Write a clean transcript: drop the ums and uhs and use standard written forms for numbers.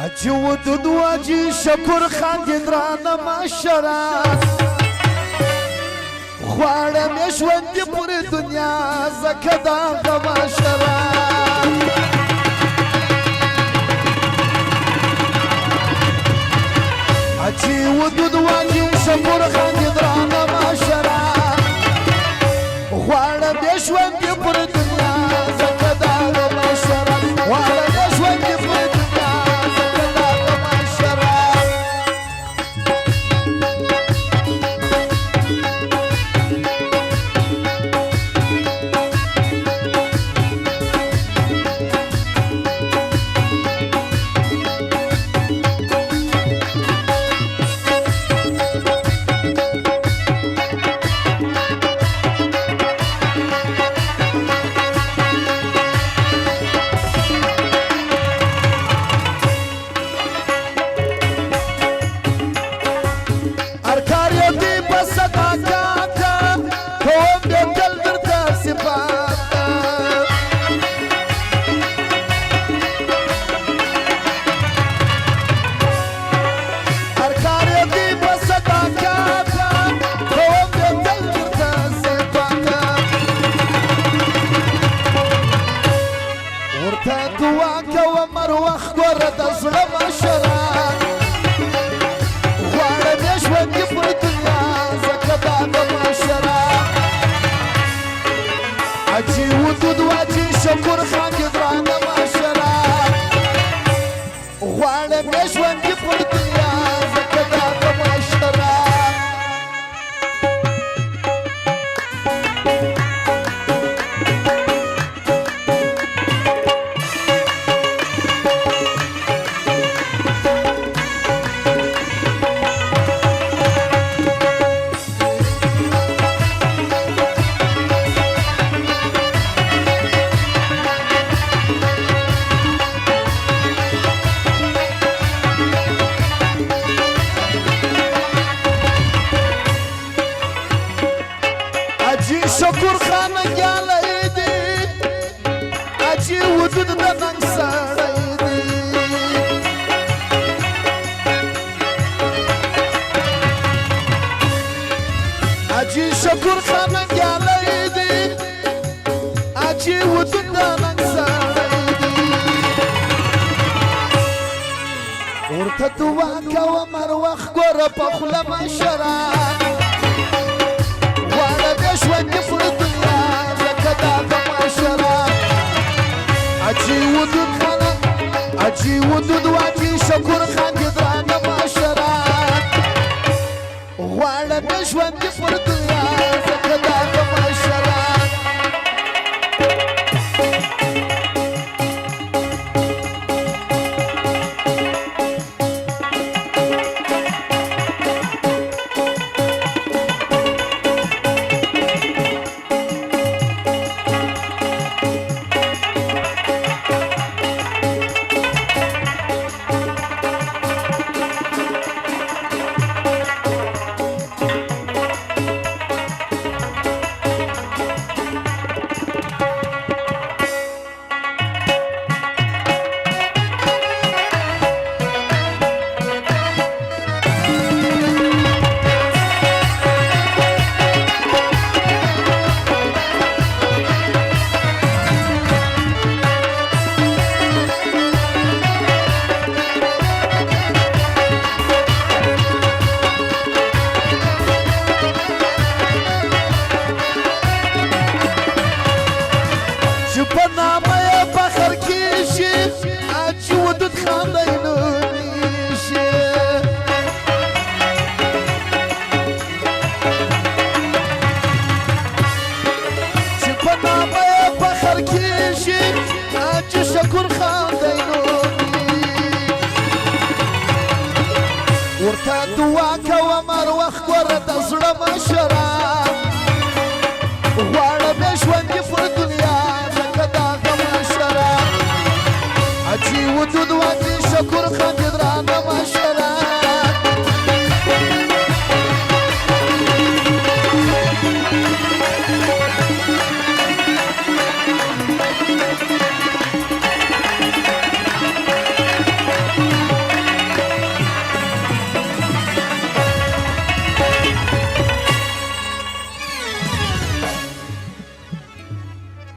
اجي ودود واجي شکر خان درانه مشران خواړه مې ژوند پورې دنیا زکه دا مشران اجي ودود واجي شکر خان درانه مشران خواړه مې ژوند پورې دنیا زکه دا مشران خواړه مې ژوند پورې شکر خان درانه مشران غواړم مې ژوند پر دنیا زکه دا مشران شکر خان گیالی دی اجی وجود دا ننگ ساڑی دی اجی شکر خان گیالی دی اجی وجود دا ننگ ساڑی دی ورطا دعا کوا مر وقت گورا پخلا مشران ژوند پر دنیا زکه دا مشران اجي ودود خان اجي ودود واجي شکر خان درانه مشران غواړم مې ژوند پر دنیا زکه دا مشران شکر خان ورته دعا کوه مر وخت ګوره د زړه مشران غواړم مې ژوند پر دنیا زکه دا مشران اجي ودود واجي شکر خان